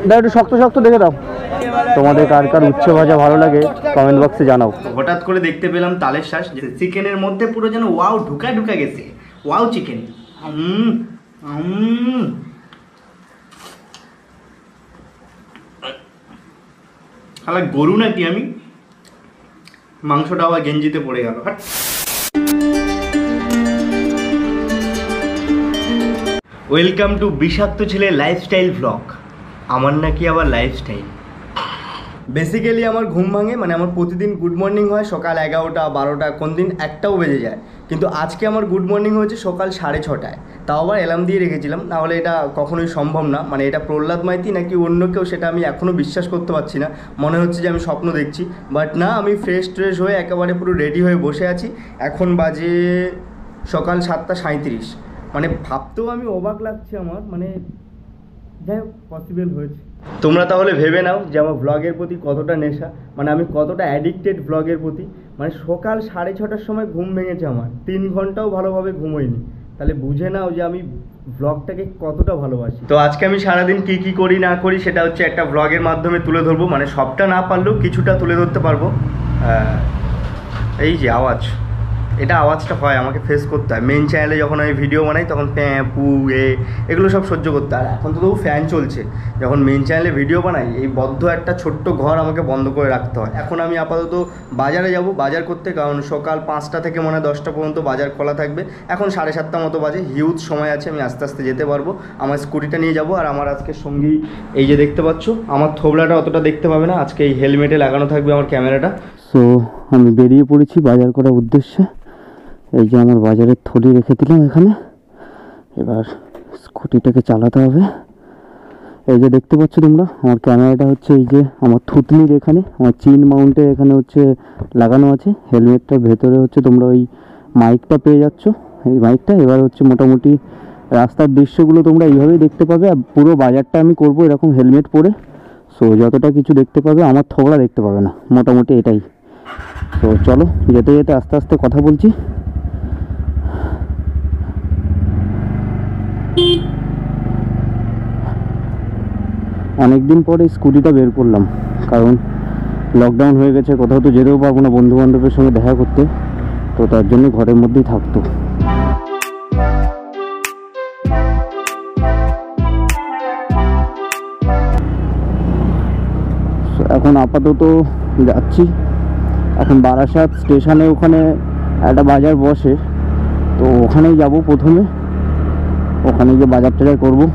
দাও একটু শক্ত শক্ত দেখে দাও। তোমাদের কার কার উচ্ছে ভাজা ভালো লাগে কমেন্ট বক্সে জানাও। হঠাৎ করে দেখতে পেলাম তালের শ্বাস, চিকেনের মধ্যে পুরো যেন ওয়াও ঢুকা গেছে। ওয়াও চিকেন, শালা গরু নাকি আমি, মাংসটা আবার গেঞ্জিতে পড়ে গেল। ওয়েলকাম টু বিষাক্ত ছেলে লাইফস্টাইল ব্লগ। আমার নাকি আবার লাইফস্টাইল। বেসিক্যালি আমার ঘুম ভাঙে, মানে আমার প্রতিদিন গুড মর্নিং হয় সকাল 11টা 12টা, কোন দিন 1টাও বেজে যায়। কিন্তু আজকে আমার গুড মর্নিং হয়েছে সকাল 6:30টায়, তাও আবার অ্যালার্ম দিয়ে রেখেছিলাম, নাহলে এটা কখনোই সম্ভব না। মানে এটা প্রহ্লাদ মাইতি নাকি অন্য কেউ সেটা আমি এখনও বিশ্বাস করতে পারছি না। মনে হচ্ছে যে আমি স্বপ্ন দেখছি, বাট না, আমি ফ্রেশ হয়ে একেবারে পুরো রেডি হয়ে বসে আছি। এখন বাজে সকাল 7:37। মানে ভাবতেও আমি অবাক লাগছে আমার, মানে যাই হোক পসিবল হয়েছে। তোমরা তাহলে ভেবে নাও যে আমার ব্লগের প্রতি কতটা নেশা, মানে আমি কতটা অ্যাডিক্টেড ব্লগের প্রতি। মানে সকাল 6:30টার সময় ঘুম ভেঙেছে আমার, 3 ঘন্টাও ভালোভাবে ঘুমোইনি। তাহলে বুঝে নাও যে আমি ব্লগটাকে কতটা ভালোবাসি। তো আজকে আমি সারাদিন কি করি না করি সেটা হচ্ছে একটা ব্লগের মাধ্যমে তুলে ধরবো। মানে সবটা না পারলেও কিছুটা তুলে ধরতে পারবো। এই যে আওয়াজ, এটা আওয়াজটা হয়, আমাকে ফেস করতে হয়। মেন চ্যানেলে যখন আমি ভিডিও বানাই তখন প্যাঁ পু এগুলো সব সহ্য করতে হয়। আর এখন তো তবু ফ্যান চলছে। যখন মেন চ্যানেলে ভিডিও বানাই এই বদ্ধ একটা ছোট্ট ঘর আমাকে বন্ধ করে রাখতে হয়। এখন আমি আপাতত বাজারে যাব বাজার করতে, কারণ সকাল 5টা থেকে মনে হয় 10টা পর্যন্ত বাজার খোলা থাকবে। এখন 7:30 মতো বাজে, হিউজ সময় আছে, আমি আস্তে আস্তে যেতে পারবো। আমার স্কুটিটা নিয়ে যাব। আর আমার আজকে সঙ্গী এই যে দেখতে পাচ্ছ, আমার থোবলাটা অতটা দেখতে পাবে না, আজকে এই হেলমেটে লাগানো থাকবে আমার ক্যামেরাটা। সো আমি বেরিয়ে পড়েছি বাজার করার উদ্দেশ্যে। এই যে আমার বাজারের থলি রেখে দিলাম এখানে, এবার স্কুটিটাকে চালাতে হবে। এই যে দেখতে পাচ্ছ তোমরা, আমার ক্যামেরাটা হচ্ছে এই যে আমার থুতনির এখানে, আমার চিন মাউন্টের এখানে হচ্ছে লাগানো আছে। হেলমেটটার ভেতরে হচ্ছে তোমরা ওই মাইকটা পেয়ে যাচ্ছ, এই মাইকটা। এবার হচ্ছে মোটামুটি রাস্তার দৃশ্যগুলো তোমরা এইভাবেই দেখতে পাবে। আর পুরো বাজারটা আমি করব এরকম হেলমেট পরে। সো যতটা কিছু দেখতে পাবে আমার থোবড়া দেখতে পাবে না, মোটামুটি এটাই। তো চলো যেতে যেতে আস্তে আস্তে কথা বলছি। অনেকদিন পরে স্কুটিটা বের করলাম, কারণ লকডাউন হয়ে গেছে, কোথাও তো যেতেও পারবো না বন্ধু বান্ধবের সঙ্গে দেখা করতে। তো তার জন্য ঘরের মধ্যেই থাকতো। এখন আপাতত যাচ্ছি, এখন বারাসাত স্টেশনে ওখানে একটা বাজার বসে, তো ওখানেই যাব প্রথমে, ওখানে গিয়ে বাজার টাজার করবো।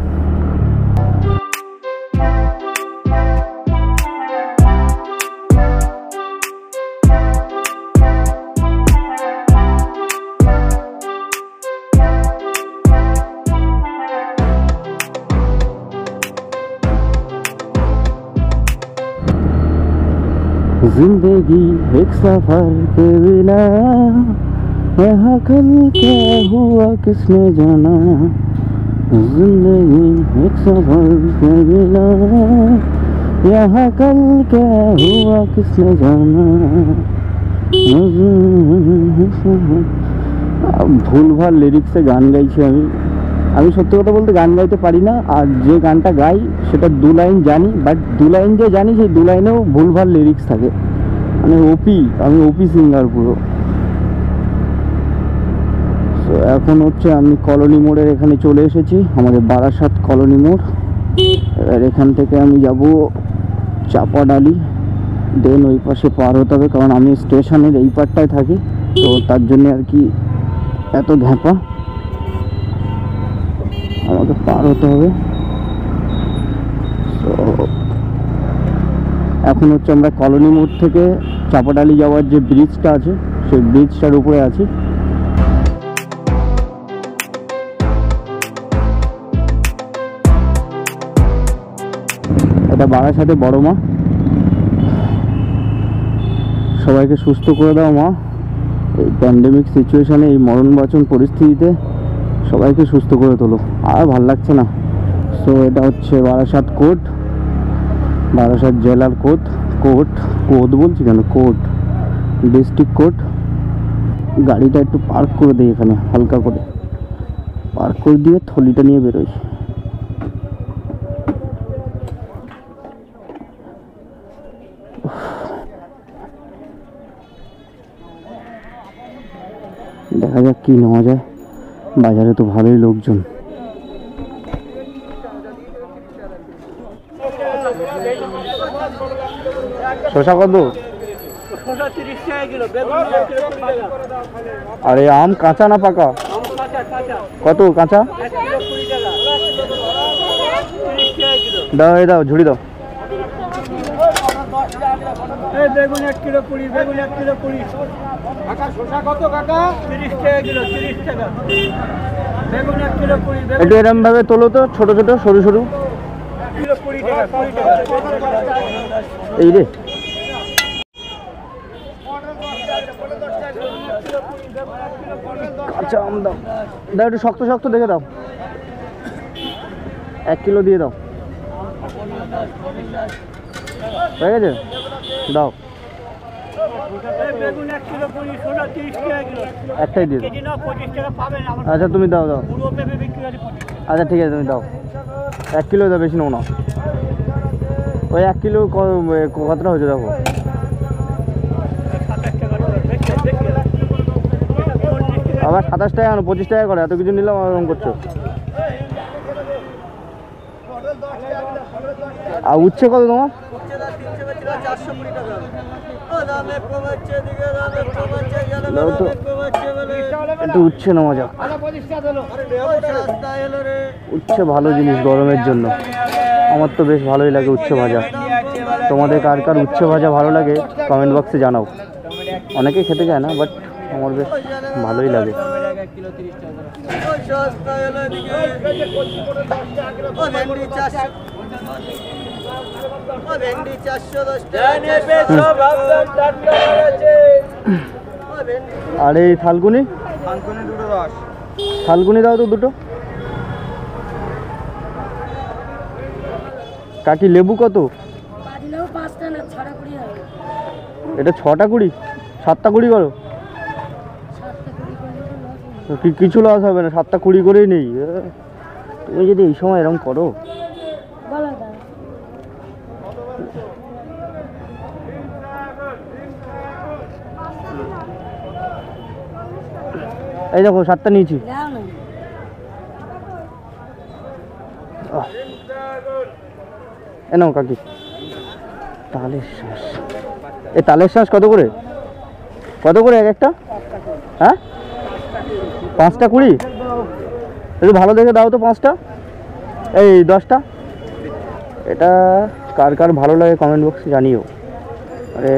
जिंदगी एक सफर के बिना, यहाँ कल क्या हुआ किसने जाना। जिंदगी एक सफर के बिना, यहाँ कल क्या हुआ किसने जाना। ভুলভাল লিরিক্সে গান গাইছি আমি সত্যি কথা বলতে গান গাইতে পারি না। আর যে গানটা গাই সেটা 2 লাইন জানি, বাট 2 লাইন যে জানি সেই 2 লাইনেও ভুলভাল লিরিক্স থাকে। মানে আমি ওপি সিঙ্গার পুরো। সো এখন হচ্ছে আমি কলোনি মোড়ের এখানে চলে এসেছি, আমাদের বারাসাত কলোনি মোড়। এবার এখান থেকে আমি যাব চাপাডালি, দেন ওই পাশে পার হতে হবে, কারণ আমি স্টেশনের এই পারটায় থাকি, তো তার জন্য আর কি এত ঘ্যাপা আমাকে পার হতে হবে। তো এখন হচ্ছে আমরা কলোনি মোড় থেকে চাপাডালি যাওয়ার যে ব্রিজটা আছে সেই ব্রিজটার উপরে আছি। এটা বারাসাতে বড় মা, সবাইকে সুস্থ করে দাও মা। এই প্যান্ডেমিক সিচুয়েশনে, এই মরণবাচন পরিস্থিতিতে সবাইকে সুস্থ করে তোলো। আর ভাল লাগছে না। সো এটা হচ্ছে বারাসাত কোর্ট, বারাসাত জেলার কোর্ট বলছি কেন, কোর্ট ডিস্ট্রিক্ট কোর্ট। গাড়িটা একটু পার্ক করে দিই এখানে, হালকা করে পার্ক করে দিয়ে থলিটা নিয়ে বেরোই। দেখা যাক কী নেওয়া যায়। বাজারে তো ভালোই লোকজন। শসা কত? আরে আম কাঁচা না পাকা? কত কাঁচা? দাও এই দাও, ঝুড়ি দাও। বেগুন 1 কিলো 20, বেগুন 1 কিলো 20। কাকা শসা কত কাকা? 30 টাকা কিলো, 30 টাকা। বেগুন 1 কিলো 20। একটু এরম ভাবে তোলো তো, ছোট ছোট সরু সরু। কিলো 20 টাকা, 20 টাকা। এই রে কাঁচা আম দাও, দাও একটু শক্ত শক্ত দেখে দাও। 1 কিলো দিয়ে দাও। হয়ে গেছে, দাও। বেগুন 1 কিলো 20, শসা 30 টাকা কিলো। একটাই দিয়ে দাও। কেজি না 25 টাকা পাবেন। আচ্ছা তুমি দাও দাও। পুরো পেঁপে বিক্রি হয় 25। আচ্ছা ঠিক আছে তুমি দাও। 1 কিলো দাও, বেশি নেবো না। ওই 1 কিলো কতটা হয়েছে দেখো। 27 টাকা দেখি। আবার 27 টাকা কেন, 25 টাকা করে? এত কিছু নিলাম এরকম করছো। আর উচ্ছে কত তোমার? দাও তো, একটু উচ্ছে নেওয়া যাক। উচ্ছে ভালো জিনিস গরমের জন্য। আমার তো বেশ ভালোই লাগে উচ্ছে ভাজা। তোমাদের কার কার উচ্ছে ভাজা ভালো লাগে কমেন্ট বক্সে জানাও। অনেকেই খেতে চায় না, বাট আমার বেশ ভালোই লাগে। আর এই থালকুনি? থালকুনি দাও তো দুটো। কাকি লেবু কত? এটা 6টা 20, 7টা 20 করো। কিছু লস হবে না, 7টা 20 করেই নেই। তুমি যদি এই সময় এরকম করো। এই দেখো 7টা নিয়েছি। নাও কাকি। তালের শ্বাস, এই তালের শ্বাস কত করে? কত করে এক একটা? হ্যাঁ 5টা 20। একটু ভালো দেখে দাও তো 5টা। এই 10টা। এটা কার কার ভালো লাগে কমেন্ট বক্সে জানিও। আরে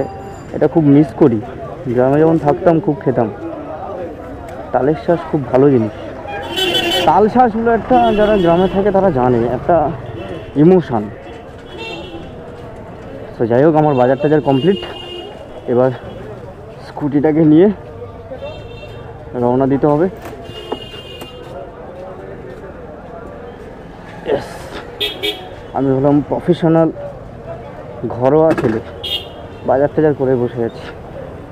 এটা খুব মিস করি, গ্রামে যখন থাকতাম খুব খেতাম। তালের শ্বাস খুব ভালো জিনিস। তাল শ্বাস হলো একটা, যারা গ্রামে থাকে তারা জানে, একটা ইমোশান। তো যাই হোক, আমার বাজার টাজার কমপ্লিট। এবার স্কুটিটাকে নিয়ে রওনা দিতে হবে। আমি হলাম প্রফেশনাল ঘরোয়া ছেলে, বাজার টাজার করে বসে আছি,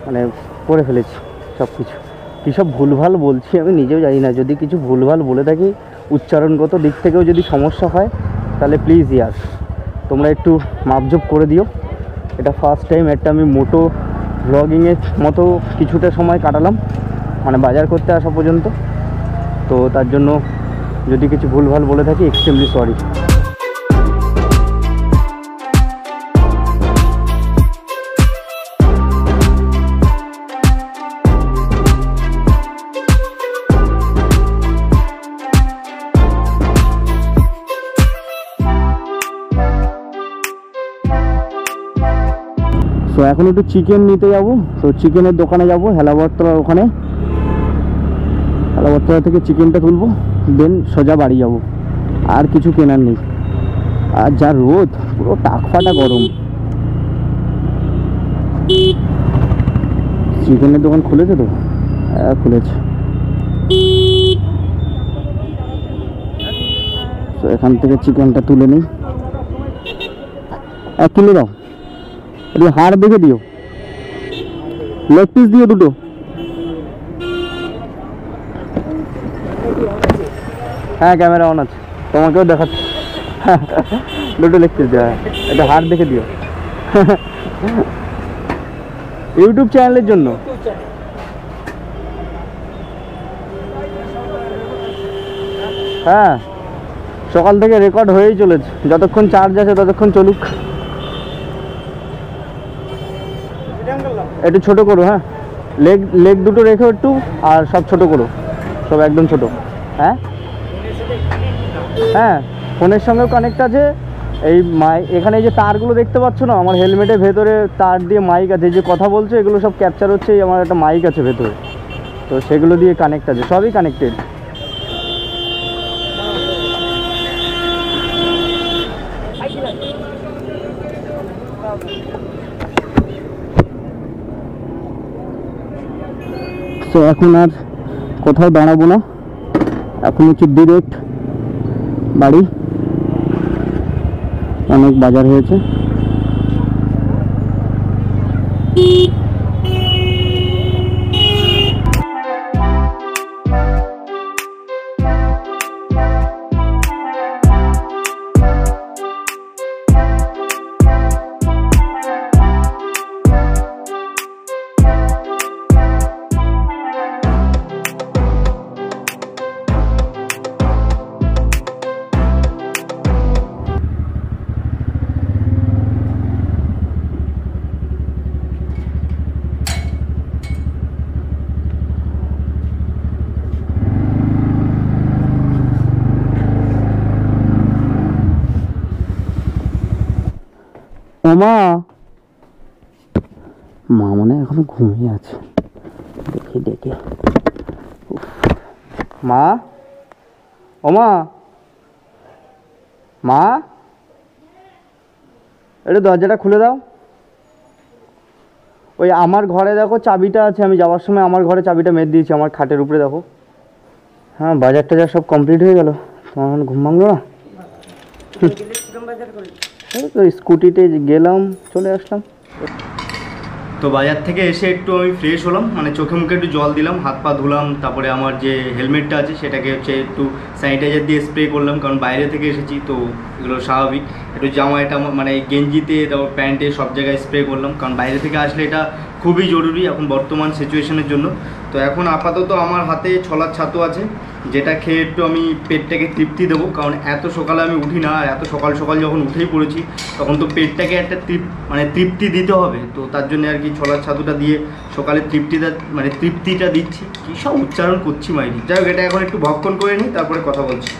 মানে করে ফেলেছি সব কিছু। কী সব ভুলভাল বলছি আমি নিজেও জানি না। যদি কিছু ভুলভাল বলে থাকি, উচ্চারণগত দিক থেকেও যদি সমস্যা হয়, তাহলে প্লিজ ইয়ার তোমরা একটু মাপজোপ করে দিও। এটা ফার্স্ট টাইম একটা আমি মোটো ব্লগিংয়ের মতো কিছুটা সময় কাটালাম, মানে বাজার করতে আসা পর্যন্ত। তো তার জন্য যদি কিছু ভুলভাল বলে থাকি, এক্সট্রিমলি সরি। তো এখন একটু চিকেন নিতে যাব। তো চিকেনের দোকানে যাব, হেলাবরতলার ওখানে। হেলাবরতলা থেকে চিকেনটা তুলবো, দেন সোজা বাড়ি যাব। আর কিছু কেনার নেই। আর যা রোদ, পুরো টাকফাটা গরম। চিকেনের দোকান খুলেছে তো? হ্যাঁ খুলেছে। তো এখান থেকে চিকেনটা তুলে নিই। 1 কিলো দাও। একটু হাড় দেখে দিও, লেগ পিস দিও দুটো। হ্যাঁ ক্যামেরা অন আছে, তোমাকেও দেখাচ্ছি। দুটো লেগ পিস দেওয়া, একটা হাড় দেখে দিও। ইউটিউব চ্যানেলের জন্য। হ্যাঁ সকাল থেকে রেকর্ড হয়েই চলেছে, যতক্ষণ চার্জ আছে ততক্ষণ চলুক। একটু ছোট করো, হ্যাঁ লেগ লেগ দুটো রেখো একটু, আর সব ছোট করো, সব একদম ছোট। হ্যাঁ হ্যাঁ ফোনের সঙ্গেও কানেক্ট আছে। এই এখানে এই যে তারগুলো দেখতে পাচ্ছ না, আমার হেলমেটের ভেতরে তার দিয়ে মাইক আছে, যে কথা বলছে এগুলো সব ক্যাপচার হচ্ছে, আমার একটা মাইক আছে ভেতরে, তো সেগুলো দিয়ে কানেক্ট আছে, সবই কানেক্টেড। তো এখন আর কোথাও দাঁড়াবো না, এখন হচ্ছে ডিরেক্ট বাড়ি। অনেক বাজার হয়েছে। ওমা, মা মনে হয় এখনো ঘুমিয়ে আছে, দেখি ডেকে। মা, ওমা, মা একটু দরজাটা খুলে দাও। ওই আমার ঘরে দেখো চাবিটা আছে, আমি যাওয়ার সময় আমার ঘরে চাবিটা মেরে দিয়েছি, আমার খাটের উপরে দেখো। হ্যাঁ বাজার টাজার সব কমপ্লিট হয়ে গেল, তোমার এখন ঘুম ভাঙলো না? তো স্কুটিতে গেলাম, চলে আসলাম। তো বাজার থেকে এসে একটু আমি ফ্রেশ হলাম, মানে চোখে মুখে একটু জল দিলাম, হাত পা ধুলাম, তারপরে আমার যে হেলমেটটা আছে সেটাকে হচ্ছে একটু স্যানিটাইজার দিয়ে স্প্রে করলাম, কারণ বাইরে থেকে এসেছি তো এগুলো স্বাভাবিক। একটু জামাটা মানে গেঞ্জিতে, তারপর প্যান্টে সব জায়গায় স্প্রে করলাম, কারণ বাইরে থেকে আসলে এটা খুবই জরুরি এখন বর্তমান সিচুয়েশনের জন্য। তো এখন আপাতত আমার হাতে ছোলার ছাতু আছে, যেটা খেয়ে একটু আমি পেটটাকে তৃপ্তি দেবো, কারণ এত সকালে আমি উঠি না, আর এত সকাল সকাল যখন উঠেই পড়েছি তখন তো পেটটাকে একটা তৃপ্তি দিতে হবে। তো তার জন্য আর কি ছোলার ছাতুটা দিয়ে সকালে তৃপ্তিটা দিচ্ছি। কী সব উচ্চারণ করছি মাইরি, যাই হোক এটা এখন একটু ভক্ষণ করে নিই, তারপরে কথা বলছি।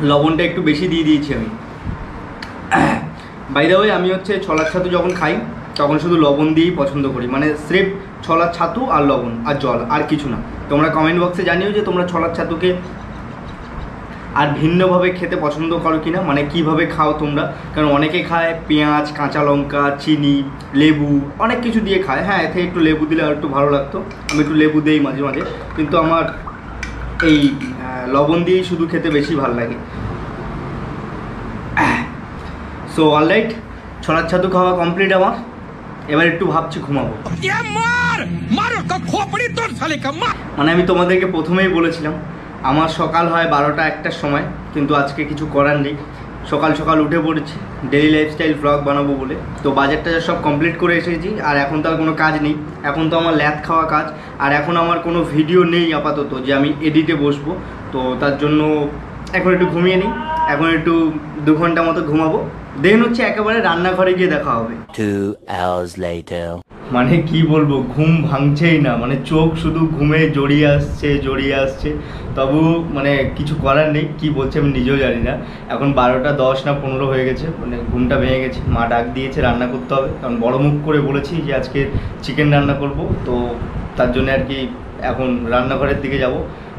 লবণটা একটু বেশি দিয়ে দিয়েছি আমি। বাই দ্য ওয়ে, আমি হচ্ছে ছোলার ছাতু যখন খাই তখন শুধু লবণ দিয়েই পছন্দ করি, মানে স্রেফ ছোলার ছাতু আর লবণ আর জল, আর কিছু না। তোমরা কমেন্ট বক্সে জানিও যে তোমরা ছোলার ছাতুকে আর ভিন্নভাবে খেতে পছন্দ করো কি না, মানে কীভাবে খাও তোমরা। কারণ অনেকে খায় পেঁয়াজ, কাঁচা লঙ্কা, চিনি, লেবু, অনেক কিছু দিয়ে খায়। হ্যাঁ এতে একটু লেবু দিলে আর একটু ভালো লাগতো, আমি একটু লেবু দিই মাঝে মাঝে, কিন্তু আমার এই লবণ দিয়েই শুধু খেতে বেশি ভালো লাগে। সো অলরাইট, ছোলার ছাতু খাওয়া কমপ্লিট আমার, এবার একটু ভাবছি ঘুমাবো। মানে আমি তোমাদেরকে প্রথমেই বলেছিলাম আমার সকাল হয় 12টা 1টার সময়, কিন্তু আজকে কিছু করার নেই, সকাল সকাল উঠে পড়েছি ডেইলি লাইফস্টাইল ব্লগ বানাবো বলে। তো বাজার টাজার সব কমপ্লিট করে এসেছি, আর এখন তো আর কোনো কাজ নেই, এখন তো আমার ল্যাদ খাওয়া কাজ। আর এখন আমার কোনো ভিডিও নেই আপাতত যে আমি এডিটে বসবো, তো তার জন্য এখন একটু ঘুমিয়ে নিই, এখন একটু 2 ঘন্টা মতো ঘুমাবো, দেন হচ্ছে একেবারে রান্নাঘরে গিয়ে দেখা হবে। 2 hours later. মানে কি বলবো, ঘুম ভাঙছেই না, মানে চোখ শুধু ঘুমে জড়িয়ে আসছে, তবু মানে কিছু করার নেই। কি বলছে আমি নিজেও জানি না। এখন 12টা 10 না 15 হয়ে গেছে, মানে ঘুমটা ভেঙে গেছে। মা ডাক দিয়েছে, রান্না করতে হবে, কারণ বড় মুখ করে বলেছি যে আজকে চিকেন রান্না করব, তো তার জন্য আর কি এখন রান্নাঘরের দিকে যাব।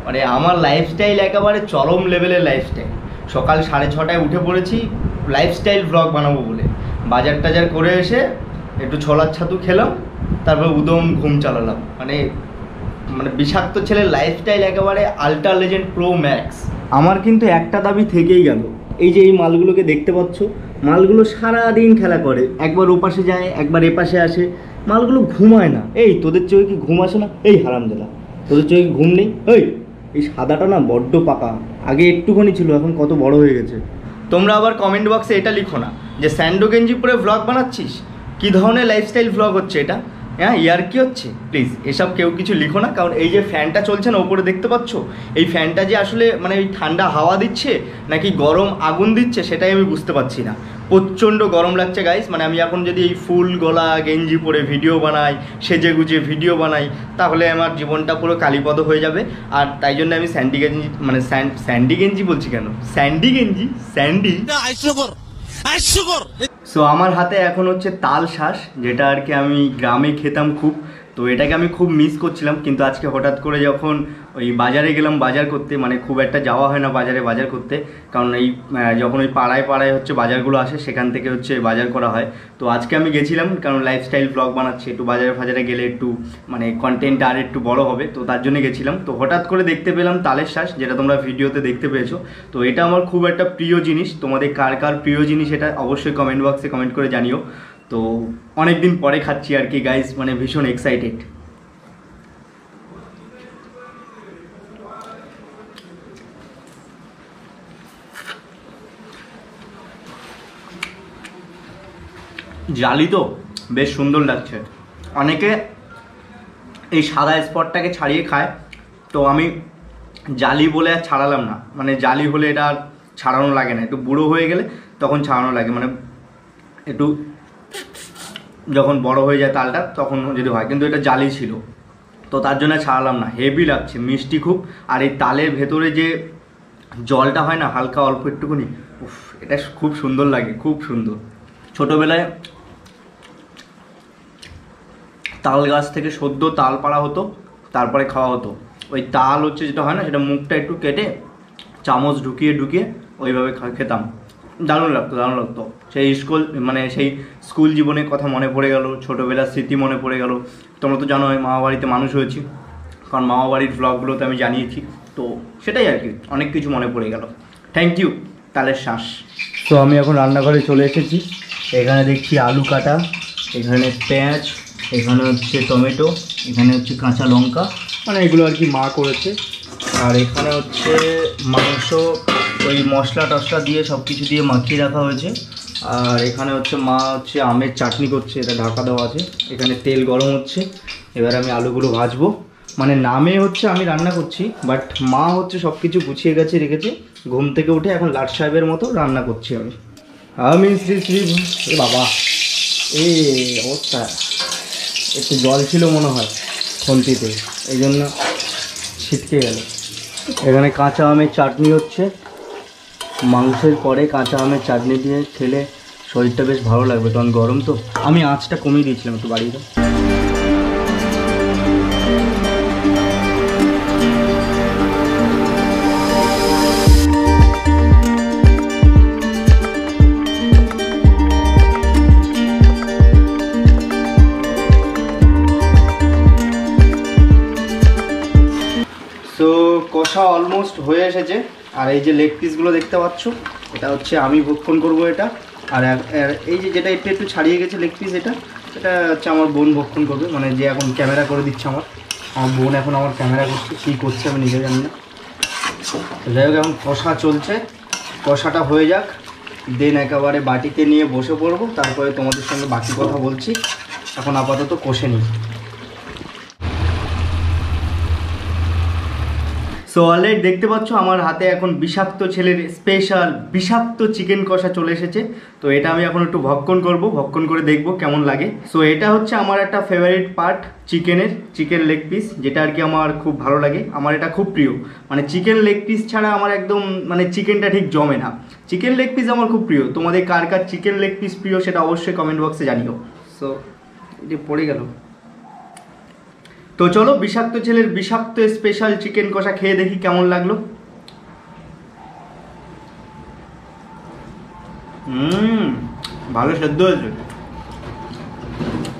মানে আমার লাইফস্টাইল একেবারে চরম লেভেলের লাইফস্টাইল। সকাল 6:30টায় উঠে পড়েছি লাইফস্টাইল ব্লগ বানাবো বলে, বাজার টাজার করে এসে একটু ছোলার ছাতু খেলাম, তারপর উদম ঘুম চালালাম। মানে বিষাক্ত ছেলের লাইফস্টাইল একেবারে আল্ট্রা লেজেন্ড প্রো ম্যাক্স। আমার কিন্তু একটা দাবি থেকেই গেল, এই যে এই মালগুলোকে দেখতে পাচ্ছ, মালগুলো সারাদিন খেলা করে, একবার ওপাশে যায় একবার এপাশে আসে, মালগুলো ঘুমায় না। এই তোদের চোখে কি ঘুম আসে না? এই হারামজাদা, তোদের চোখে ঘুম নেই? এই সাদাটা না বড্ড পাকা, আগে একটুখানি ছিল, এখন কত বড় হয়ে গেছে। তোমরা আবার কমেন্ট বক্সে এটা লিখো না যে স্যান্ডো গেঞ্জি পরে ভ্লগ বানাচ্ছিস, কী ধরনের লাইফস্টাইল ভ্লগ হচ্ছে এটা। হ্যাঁ ইয়ার কি হচ্ছে প্লিজ এসব কেউ কিছু লিখো না, কারণ এই যে ফ্যানটা চলছে না ওপরে দেখতে পাচ্ছ, এই ফ্যানটা যে আসলে মানে ওই ঠান্ডা হাওয়া দিচ্ছে নাকি গরম আগুন দিচ্ছে সেটাই আমি বুঝতে পারছি না। প্রচণ্ড গরম লাগছে গাইস, মানে আমি এখন যদি এই ফুল গলা গেঞ্জি পরে ভিডিও বানাই, সেজে গুজে ভিডিও বানাই, তাহলে আমার জীবনটা পুরো কালীপদ হয়ে যাবে। আর তাই জন্য আমি স্যান্ডি গেঞ্জি মানে স্যান্ডি গেঞ্জি বলছি কেন, স্যান্ডি গেঞ্জি স্যান্ডি। সো আমার হাতে এখন হচ্ছে তাল শাঁস, যেটা আর কি আমি গ্রামে খেতাম খুব, তো এটাকে আমি খুব মিস করছিলাম। কিন্তু আজকে হঠাৎ করে যখন ওই বাজারে গেলাম বাজার করতে, মানে খুব একটা যাওয়া হয় না বাজারে বাজার করতে, কারণ এই যখন ওই পাড়ায় পাড়ায় হচ্ছে বাজারগুলো আসে সেখান থেকে হচ্ছে বাজার করা হয়। তো আজকে আমি গেছিলাম, কারণ লাইফস্টাইল ব্লগ বানাচ্ছি, একটু বাজারে ফাজারে গেলে একটু মানে কন্টেন্ট আর একটু বড় হবে, তো তার জন্য গেছিলাম। তো হঠাৎ করে দেখতে পেলাম তালের শাঁস, যেটা তোমরা ভিডিওতে দেখতে পেয়েছো। তো এটা আমার খুব একটা প্রিয় জিনিস, তোমাদের কার কার প্রিয় জিনিস এটা অবশ্যই কমেন্ট বক্সে কমেন্ট করে জানিও। তো অনেক দিন পরে খাচ্ছি আর কি গাইস, মানে ভীষণ এক্সাইটেড। জালি তো বেশ সুন্দর লাগছে। অনেকে এই সাদা স্পটটাকে ছাড়িয়ে খায়, তো আমি জালি বলে আর ছাড়ালাম না, মানে জালি হলে এটা আর ছাড়ানো লাগে না, একটু বুড়ো হয়ে গেলে তখন ছাড়ানো লাগে, মানে একটু যখন বড় হয়ে যায় তালটা তখন যদি হয়, কিন্তু এটা জালি ছিল তো তার জন্য ছাড়ালাম না। হেভি লাগছে, মিষ্টি খুব, আর এই তালের ভেতরে যে জলটা হয় না হালকা অল্প একটুখানি, উফ এটা খুব সুন্দর লাগে, খুব সুন্দর। ছোটোবেলায় তাল গাছ থেকে সদ্য তাল পাড়া হতো, তারপরে খাওয়া হতো। ওই তাল হচ্ছে যেটা হয় না, সেটা মুখটা একটু কেটে চামচ ঢুকিয়ে ঢুকিয়ে ওইভাবে খেতাম, দারুণ লাগতো দারুণ লাগতো। সেই সেই স্কুল জীবনের কথা মনে পড়ে গেল, ছোটোবেলার স্মৃতি মনে পড়ে গেল। তোমরা তো জানো আমি মামাবাড়িতে মানুষ হয়েছি, কারণ মামাবাড়ির ভ্লগগুলোতে আমি জানিয়েছি, তো সেটাই আর কি, অনেক কিছু মনে পড়ে গেল। থ্যাংক ইউ তালের শাঁস। তো আমি এখন রান্নাঘরে চলে এসেছি, এখানে দেখছি আলু কাটা, এখানে পেঁয়াজ, এখানে হচ্ছে টমেটো, এখানে হচ্ছে কাঁচা লঙ্কা, মানে এগুলো আর কি মা করেছে। আর এখানে হচ্ছে মাংস, ওই মশলা টশলা দিয়ে সব কিছু দিয়ে মাখিয়ে রাখা হয়েছে। আর এখানে হচ্ছে মা হচ্ছে আমের চাটনি করছে, এটা ঢাকা দেওয়া আছে। এখানে তেল গরম হচ্ছে, এবার আমি আলুগুলো ভাজবো। মানে নামে হচ্ছে আমি রান্না করছি, বাট মা হচ্ছে সব কিছু গুছিয়ে গেছে রেখেছে, ঘুম থেকে উঠে এখন লাট সাহেবের মতো রান্না করছি আমি শ্রী শ্রী বাবা এই অবস্থা। একটু জল ছিল মনে হয় খুন্তিতে, এই জন্য ছিটকে গেল। এখানে কাঁচা আমের চাটনি হচ্ছে, মাংসের পরে কাঁচা আমের চাটনি দিয়ে খেলে শরীরটা বেশ ভালো লাগবে, কারণ গরম তো। আমি আঁচটা কমিয়ে দিয়েছিলাম একটু বাড়িতে। তো কষা অলমোস্ট হয়ে এসেছে, আর এই যে লেগ পিসগুলো দেখতে পাচ্ছ, এটা হচ্ছে আমি ভক্ষণ করব এটা। আর এই যে যেটা একটু একটু ছাড়িয়ে গেছে লেগ পিস, এটা হচ্ছে আমার বোন ভক্ষণ করবে, মানে যে এখন ক্যামেরা করে দিচ্ছে আমার বোন এখন আমার ক্যামেরা করছে, কী করছে আমি নিজে জানি না। যাই হোক এখন কষা চলছে, কষাটা হয়ে যাক, দেন একেবারে বাটিতে নিয়ে বসে পড়বো, তারপরে তোমাদের সঙ্গে বাকি কথা বলছি। এখন আপাতত কষে নিই। সো অলরেডি দেখতে পাচ্ছ আমার হাতে এখন বিষাক্ত ছেলের স্পেশাল বিষাক্ত চিকেন কষা চলে এসেছে। তো এটা আমি এখন একটু ভক্ষণ করব, ভক্ষণ করে দেখব কেমন লাগে। সো এটা হচ্ছে আমার একটা favourite part chicken leg piece, যেটা আর কি আমার খুব ভালো লাগে, আমার এটা খুব প্রিয়। মানে চিকেন লেগ পিস ছাড়া আমার একদম মানে চিকেনটা ঠিক জমে না। চিকেন লেগ পিস আমার খুব প্রিয়। তোমাদের কার কার চিকেন লেগ পিস প্রিয় সেটা অবশ্যই কমেন্ট বক্সে জানিও। সো এটি পড়ে গেল। তো চলো বিষাক্ত ছেলের বিষাক্ত স্পেশাল চিকেন কষা খেয়ে দেখি কেমন লাগলো। ভালো সেদ্ধ হয়েছে,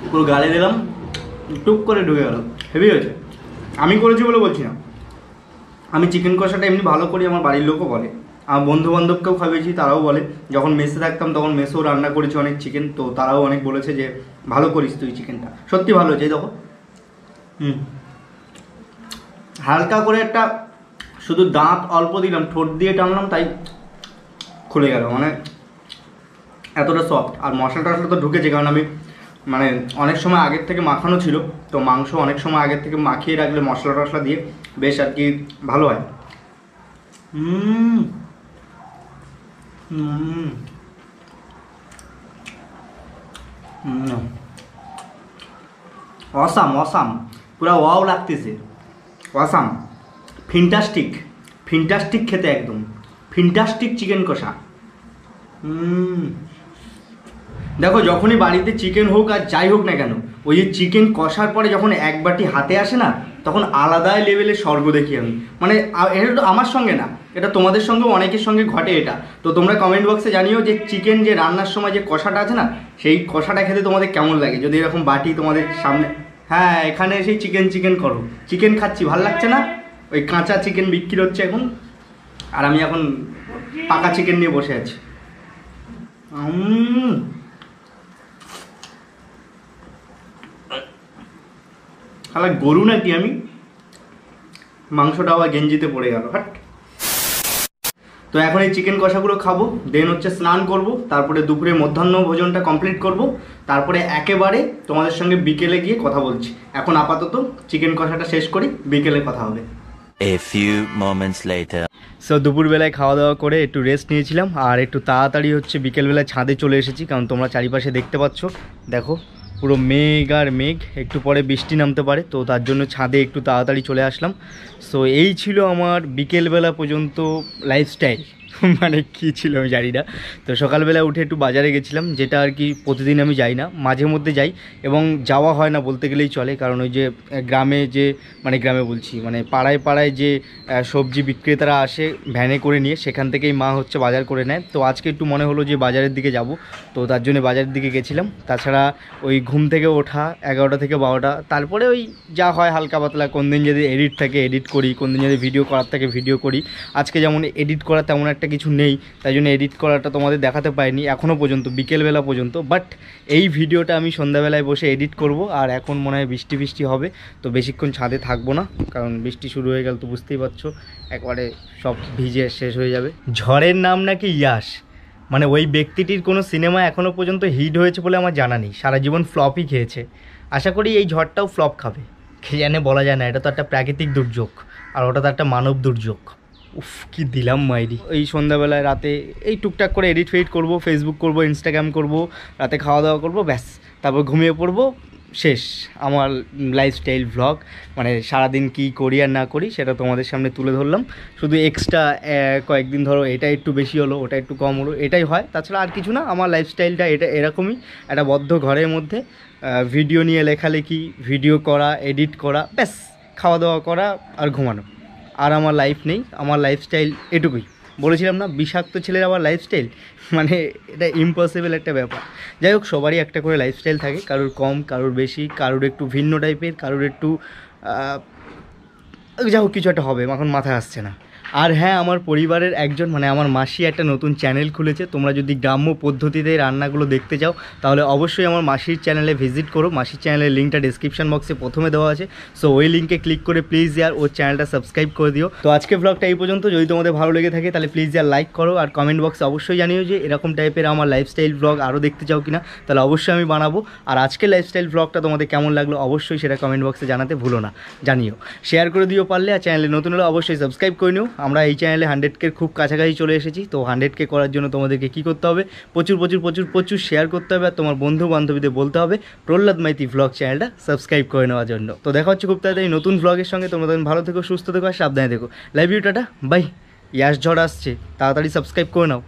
পুরো গালে দিলাম, টুক করে ঢুকে গেল, হেভি হয়েছে। আমি করেছি বলে বলছি না, আমি চিকেন কষাটা এমনি ভালো করি, আমার বাড়ির লোকও বলে, আমার বন্ধু বান্ধবকেও খাইয়েছি, তারাও বলে। যখন মেসে থাকতাম তখন মেসেও রান্না করেছি অনেক চিকেন, তো তারাও অনেক বলেছে যে ভালো করিস তুই চিকেনটা, সত্যি ভালো হয়েছে। দেখো হালকা করে একটা শুধু দাঁত অল্প দিলাম, ঠোঁট দিয়ে টানলাম, তাই খুলে গেল, মানে এতটা সফট। আর মশলাটা আসলে তো ঢুকেছে, কারণ আমি মানে অনেক সময় আগের থেকে মাখানো ছিল, তো মাংস অনেক সময় আগের থেকে মাখিয়ে রাখলে মশলা টশলা দিয়ে বেশ আর কি ভালো হয়। অসাম অসাম, পুরা ওয়াও লাগতেছে, অসাম, ফিন্টাস্টিক ফিন্টাস্টিক খেতে, একদম ফিন্টাস্টিক চিকেন কষা। দেখো যখনই বাড়িতে চিকেন হোক আর যাই হোক না কেন, ওই যে চিকেন কষার পরে যখন এক বাটি হাতে আসে না, তখন আলাদাই লেভেলের স্বর্গ দেখি আমি। মানে এটা তো আমার সঙ্গে না, এটা তোমাদের সঙ্গেও অনেকের সঙ্গে ঘটে এটা। তো তোমরা কমেন্ট বক্সে জানিও যে চিকেন যে রান্নার সময় যে কষাটা আছে না, সেই কষাটা খেতে তোমাদের কেমন লাগে, যদি এরকম বাটি তোমাদের সামনে। হ্যাঁ, এখানে এসেই চিকেন চিকেন করো, চিকেন খাচ্ছি, ভাল লাগছে না? ওই কাঁচা চিকেন বিক্রি হচ্ছে এখন, আর আমি এখন পাকা চিকেন নিয়ে বসে আছি। শালা গরু নাকি আমি, মাংসটা আবার গেঞ্জিতে পড়ে গেল, হাট। তো এখন এই চিকেন কষাগুলো খাবো, দেন হচ্ছে স্নান করব, তারপরে দুপুরে মধ্যাহ্ন ভোজনটা কমপ্লিট করব, তারপরে একেবারে তোমাদের সঙ্গে বিকেলে গিয়ে কথা বলছি। এখন আপাতত চিকেন কষাটা শেষ করি, বিকেলে কথা হবে। A few moments later. So দুপুরবেলায় খাওয়া দাওয়া করে একটু রেস্ট নিয়েছিলাম, আর একটু তাড়াতাড়ি হচ্ছে বিকেলবেলায় ছাদে চলে এসেছি, কারণ তোমরা চারিপাশে দেখতে পাচ্ছ, দেখো পুরো মেঘ আর মেঘ, একটু পরে বৃষ্টি নামতে পারে, তো তার জন্য ছাদে একটু তাড়াতাড়ি চলে আসলাম। সো এই ছিল আমার বিকেলবেলা পর্যন্ত লাইফস্টাইল। মানে কী ছিল আমি জানি না। তো সকালবেলা উঠে একটু বাজারে গেছিলাম, যেটা আর কি প্রতিদিন আমি যাই না, মাঝে মধ্যে যাই, এবং যাওয়া হয় না বলতে গেলেই চলে, কারণ ওই যে গ্রামে যে, মানে গ্রামে বলছি মানে পাড়ায় পাড়ায় যে সবজি বিক্রেতারা আসে ভ্যানে করে নিয়ে, সেখান থেকেই মা হচ্ছে বাজার করে নেয়। তো আজকে একটু মনে হলো যে বাজারের দিকে যাব, তো তার জন্য বাজারের দিকে গেছিলাম। তাছাড়া ওই ঘুম থেকে ওঠা 11টা থেকে 12টা, তারপরে ওই যা হয় হালকা পাতলা, কোন দিন যদি এডিট থাকে এডিট করি, কোন দিন যদি ভিডিও করার থাকে ভিডিও করি। আজকে যেমন এডিট করা তেমন একটা কিছু নেই, তাই জন্য এডিট করাটা তোমাদের দেখাতে পারিনি এখনও পর্যন্ত, বিকেলবেলা পর্যন্ত। বাট এই ভিডিওটা আমি সন্ধ্যাবেলায় বসে এডিট করব, আর এখন মনে হয় বৃষ্টি বৃষ্টি হবে, তো বেশিক্ষণ ছাদে থাকবো না, কারণ বৃষ্টি শুরু হয়ে গেল তো বুঝতেই পারছো, একবারে সব ভিজে শেষ হয়ে যাবে। ঝড়ের নাম নাকি ইয়াশ, মানে ওই ব্যক্তিটির কোনো সিনেমা এখনও পর্যন্ত হিট হয়েছে বলে আমার জানা নেই, সারা জীবন ফ্লপই খেয়েছে। আশা করি এই ঝড়টাও ফ্লপ খাবে, কে জানে, বলা যায় না। এটা তো একটা প্রাকৃতিক দুর্যোগ, আর ওটা তো একটা মানব দুর্যোগ। উফ, কি দিলাম মাইরি। এই সন্ধ্যাবেলায় রাতে এই টুকটাক করে এডিট ফেডিট করবো, ফেসবুক করবো, ইনস্টাগ্রাম করবো, রাতে খাওয়া দাওয়া করবো, ব্যাস, তারপর ঘুমিয়ে পড়বো, শেষ আমার লাইফস্টাইল ভ্লগ। মানে সারাদিন কি করি আর না করি সেটা তোমাদের সামনে তুলে ধরলাম, শুধু এক্সট্রা কয়েকদিন ধরো এটা একটু বেশি হলো, ওটা একটু কম হলো, এটাই হয়, তাছাড়া আর কিছু না। আমার লাইফস্টাইলটা এটা এরকমই, একটা বদ্ধ ঘরের মধ্যে ভিডিও নিয়ে লেখালেখি, ভিডিও করা, এডিট করা, ব্যাস, খাওয়া দাওয়া করা আর ঘুমানো, আর আমার লাইফ নেই। আমার লাইফস্টাইল এটুকুই। বলেছিলাম না বিষাক্ত ছেলের আবার লাইফস্টাইল, মানে এটা ইম্পসিবল একটা ব্যাপার। যাই হোক, সবারই একটা করে লাইফস্টাইল থাকে, কারোর কম, কারোর বেশি, কারোর একটু ভিন্ন টাইপের, কারোর একটু যাই হোক কিছু একটা হবে, এখন মাথায় আসছে না। আর হ্যাঁ, আমার পরিবারের একজন মানে আমার মাসি একটা নতুন চ্যানেল খুলেছে। তোমরা যদি গ্রাম্য পদ্ধতিতে রান্নাগুলো দেখতে চাও তাহলে অবশ্যই আমার মাসির চ্যানেলে ভিজিট করো। মাসির চ্যানেলের লিঙ্কটা ডিসক্রিপশন বক্সে প্রথমে দেওয়া আছে, সো ওই লিঙ্কে ক্লিক করে প্লিজ ইয়ার ওর চ্যানেলটা সাবস্ক্রাইব করে দিও। তো আজকে ব্লগটা এই পর্যন্ত, যদি তোমাদের ভালো লেগে থাকে তাহলে প্লিজ ইয়ার লাইক করো, আর কমেন্ট বক্সে অবশ্যই জানিও যে এরকম টাইপের আমার লাইফস্টাইল ব্লগ আরও দেখতে চাও কিনা, তাহলে অবশ্যই আমি বানাবো। আর আজকের লাইফস্টাইল ব্লগটা তোমাদের কেমন লাগলো অবশ্যই সেটা কমেন্ট বক্সে জানাতে ভুলো না, জানিও, শেয়ার করে দিও পারলে। আর চ্যানেলে নতুন হলে অবশ্যই সাবস্ক্রাইব করে নিও। আমরা এই চ্যানেলে 100K খুব কাছাকাছি চলে এসেছি। তো 100K করার জন্য তোমাদেরকে কী করতে হবে, প্রচুর প্রচুর প্রচুর প্রচুর শেয়ার করতে হবে, আর তোমার বন্ধু বান্ধবীদের বলতে হবে প্রহ্লাদ মাইতি ভ্লগ চ্যানেলটা সাবস্ক্রাইব করে নেওয়ার জন্য। তো দেখা হচ্ছে খুব তাড়াতাড়ি নতুন ভ্লগের সঙ্গে। তোমরা ভালো থেকো, সুস্থ থেকো, আর সাবধানে থেকো। Love you, tata, bye. Yaas ঝড় আসছে, তাড়াতাড়ি সাবস্ক্রাইব করে নাও।